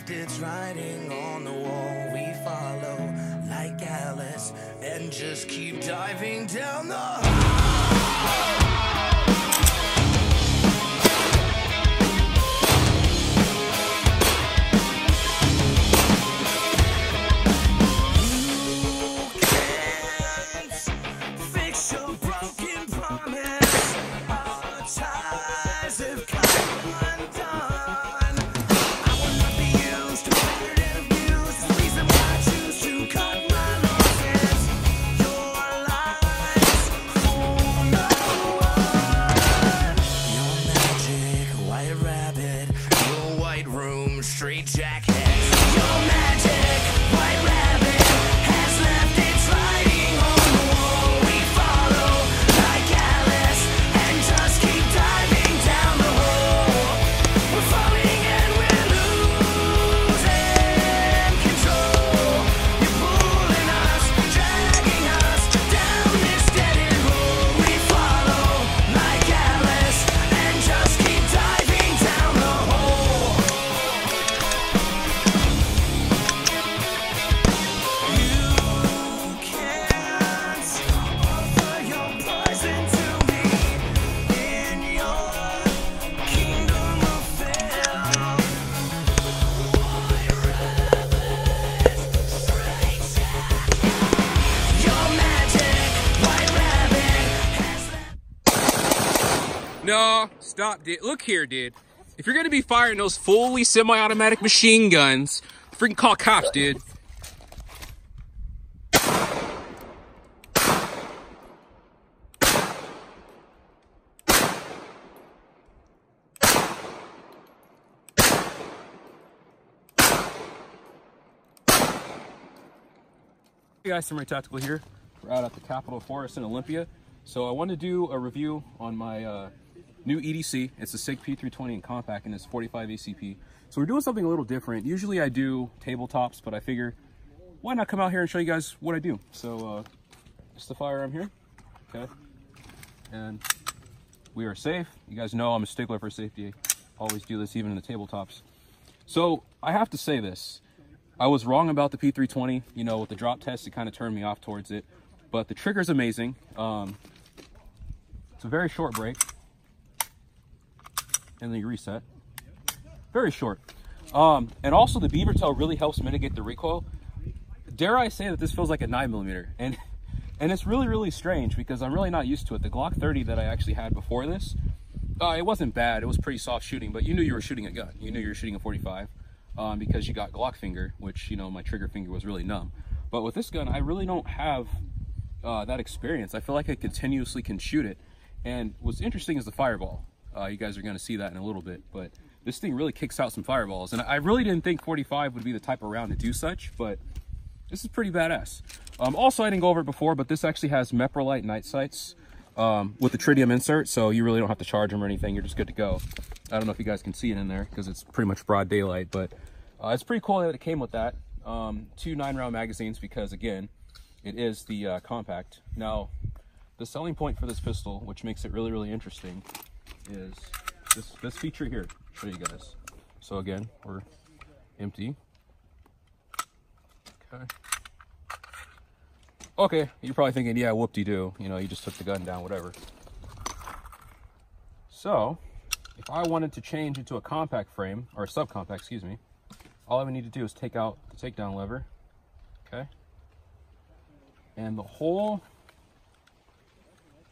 left its writing on the wall. We follow like Alice and just keep diving down the hole. Straight jackets. Your magic white rabbit has left its writing on the wall. We follow like Alice and just keep diving down the hole. We're falling and we're losing control. You're pulling us, dragging us down this dead end hole. We follow like Alice and just keep diving down the hole. No, stop, dude. Look here, dude. If you're gonna be firing those fully semi-automatic machine guns, freaking call cops, dude. Hey guys, Samurai Tactical here. We're out at the Capitol Forest in Olympia. So I wanted to do a review on my new EDC. It's a SIG P320 in compact and it's 45 ACP. So we're doing something a little different. Usually I do tabletops, but I figure why not come out here and show you guys what I do. So it's the firearm here, okay? And we are safe. You guys know I'm a stickler for safety. I always do this even in the tabletops. So I have to say this. I was wrong about the P320. You know, with the drop test, it kind of turned me off towards it. But the trigger's amazing. It's a very short break. And then you reset. Very short. And also the beaver tail really helps mitigate the recoil. Dare I say that this feels like a 9mm. And it's really, really strange because I'm really not used to it. The Glock 30 that I actually had before this, it wasn't bad. It was pretty soft shooting, but you knew you were shooting a gun. You knew you were shooting a 45 because you got Glock finger, which, you know, my trigger finger was really numb. But with this gun, I really don't have that experience. I feel like I continuously can shoot it. And what's interesting is the fireball. You guys are going to see that in a little bit, but this thing really kicks out some fireballs. And I really didn't think 45 would be the type of round to do such, but this is pretty badass. Also, I didn't go over it before, but this actually has Meprolite night sights with the tritium insert, so you really don't have to charge them or anything. You're just good to go. I don't know if you guys can see it in there because it's pretty much broad daylight, but it's pretty cool that it came with that. 2 9-round magazines because, again, it is the compact. Now, the selling point for this pistol, which makes it really, really interesting, is this feature here. I'll show you guys. So again, we're empty. Okay, you're probably thinking, yeah, whoop-de-doo. You know, you just took the gun down, whatever. So, if I wanted to change into a compact frame, or a subcompact, excuse me, all I would need to do is take out the takedown lever, okay? And the whole,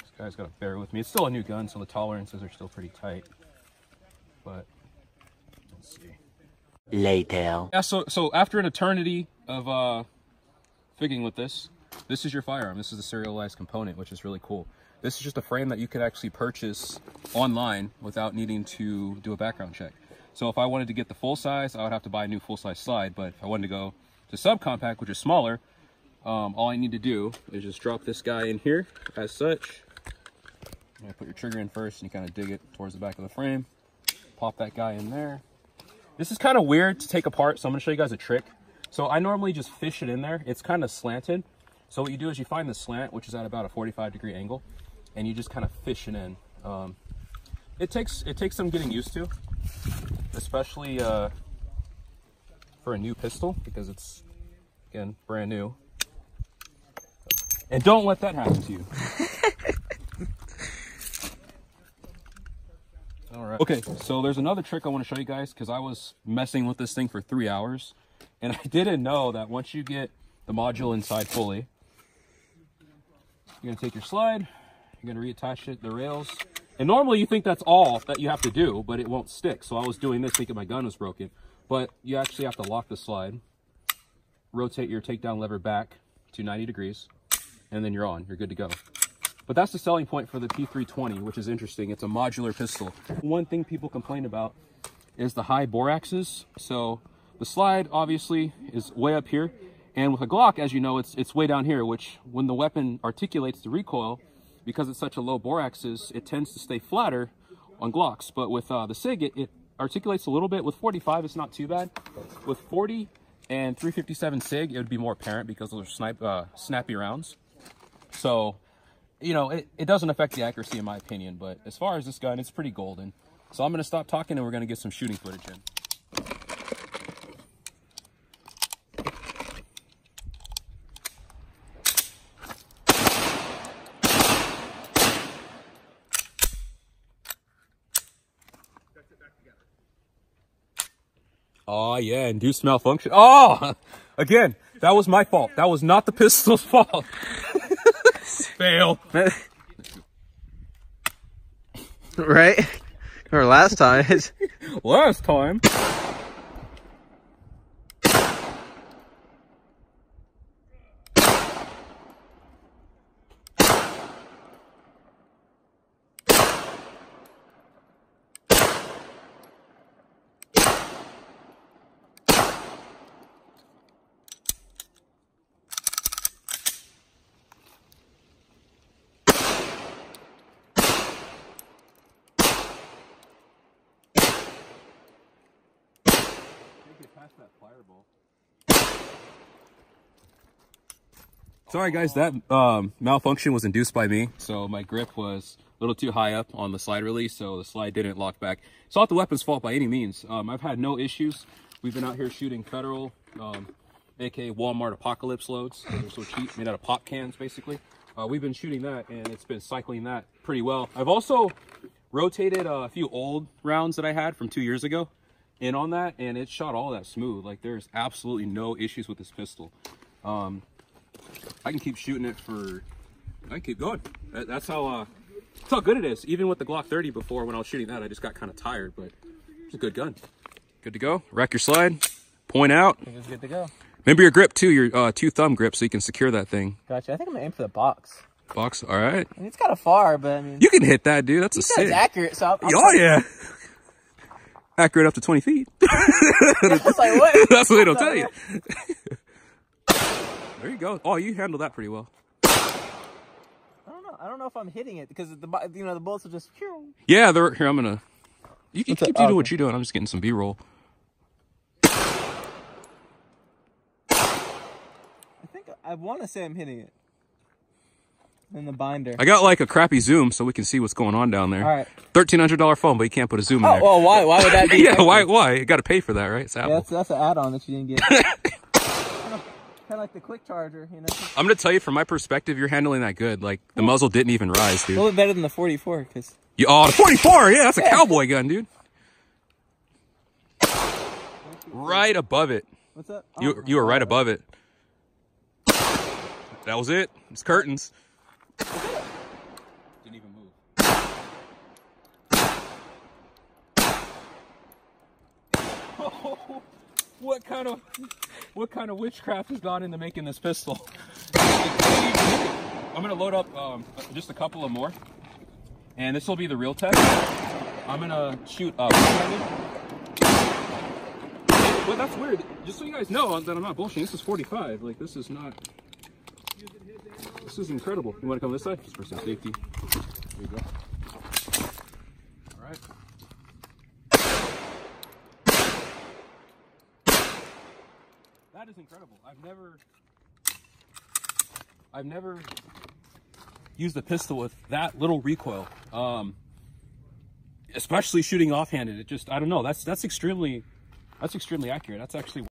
this guy's got to bear with me. It's still a new gun, so the tolerances are still pretty tight. But, let's see. Later. Yeah, so after an eternity of figging with this is your firearm. This is the serialized component, which is really cool. This is just a frame that you could actually purchase online without needing to do a background check. So if I wanted to get the full size, I would have to buy a new full-size slide. But if I wanted to go to subcompact, which is smaller, all I need to do is just drop this guy in here as such. You put your trigger in first and you kind of dig it towards the back of the frame. Pop that guy in there. This is kind of weird to take apart, so I'm going to show you guys a trick. So I normally just fish it in there. It's kind of slanted. So what you do is you find the slant, which is at about a 45-degree angle, and you just kind of fish it in. It takes some getting used to, especially for a new pistol because it's, again, brand new. And don't let that happen to you. All right. Okay, so there's another trick I want to show you guys because I was messing with this thing for 3 hours. And I didn't know that once you get the module inside fully, you're going to take your slide, you're going to reattach it, the rails. And normally you think that's all that you have to do, but it won't stick. So I was doing this thinking my gun was broken. But you actually have to lock the slide, rotate your takedown lever back to 90 degrees, and then you're on. You're good to go. But that's the selling point for the P320, which is interesting. It's a modular pistol. One thing people complain about is the high boraxes. So the slide obviously is way up here. And with a Glock, as you know, it's way down here, which when the weapon articulates the recoil, because it's such a low boraxes, it tends to stay flatter on Glocks. But with the SIG, it articulates a little bit. With 45, it's not too bad. With 40 and 357 SIG, it would be more apparent because those are snappy rounds. So, you know, it doesn't affect the accuracy in my opinion, but as far as this gun, it's pretty golden. So I'm going to stop talking and we're going to get some shooting footage in. Oh yeah, induced malfunction. Oh, again, that was my fault. That was not the pistol's fault. Fail. Right? Or last time. Last time. Sorry guys, that malfunction was induced by me. So my grip was a little too high up on the slide release, so the slide didn't lock back. It's not the weapon's fault by any means. I've had no issues. We've been out here shooting federal, aka Walmart apocalypse loads. They're so cheap, made out of pop cans basically. We've been shooting that and it's been cycling that pretty well. I've also rotated a few old rounds that I had from 2 years ago in on that, and it shot all that smooth. Like there's absolutely no issues with this pistol. I can keep shooting it for, I can keep going. That's how good it is. Even with the Glock 30 before, when I was shooting that, I just got kind of tired, but it's a good gun. Good to go. Rack your slide, point out. I think it's good to go. Remember your grip too, your 2-thumb grip, so you can secure that thing. Gotcha. I think I'm gonna aim for the box. Box, all right. I mean, it's kind of far, but I mean, you can hit that, dude. That's a sick. It's accurate, so oh yeah. Accurate up to 20 feet. That's like what? That's what they don't tell you. There you go. Oh, you handled that pretty well. I don't know if I'm hitting it because the the bullets will just. Yeah, they're here. I'm gonna. You can keep doing what you're doing. I'm just getting some B-roll. I think I want to say I'm hitting it. In the binder. I got like a crappy zoom so we can see what's going on down there. All right. $1,300 phone, but you can't put a zoom in there. Oh, well, why? Why would that be? Yeah, why? You got to pay for that, right? It's Apple. Yeah, that's an add-on that you didn't get. Kind of like the quick charger, you know. I'm gonna tell you from my perspective, you're handling that good. Like the muzzle didn't even rise, dude. A little bit better than the 44, because. Oh, the 44, yeah, that's a cowboy gun, dude. Right above it. What's up? You were right above it. That was it. It's curtains. Didn't even move. What kind of witchcraft has gone into making this pistol? I'm gonna load up just a couple of more, and this will be the real test. I'm gonna shoot up. Well, that's weird. Just so you guys know that I'm not bullshitting. This is 45. Like this is not. This is incredible. You want to come this side? Just for some safety. There you go. All right. That is incredible. I've never used a pistol with that little recoil. Especially shooting offhanded. It just, I don't know. That's extremely accurate. That's actually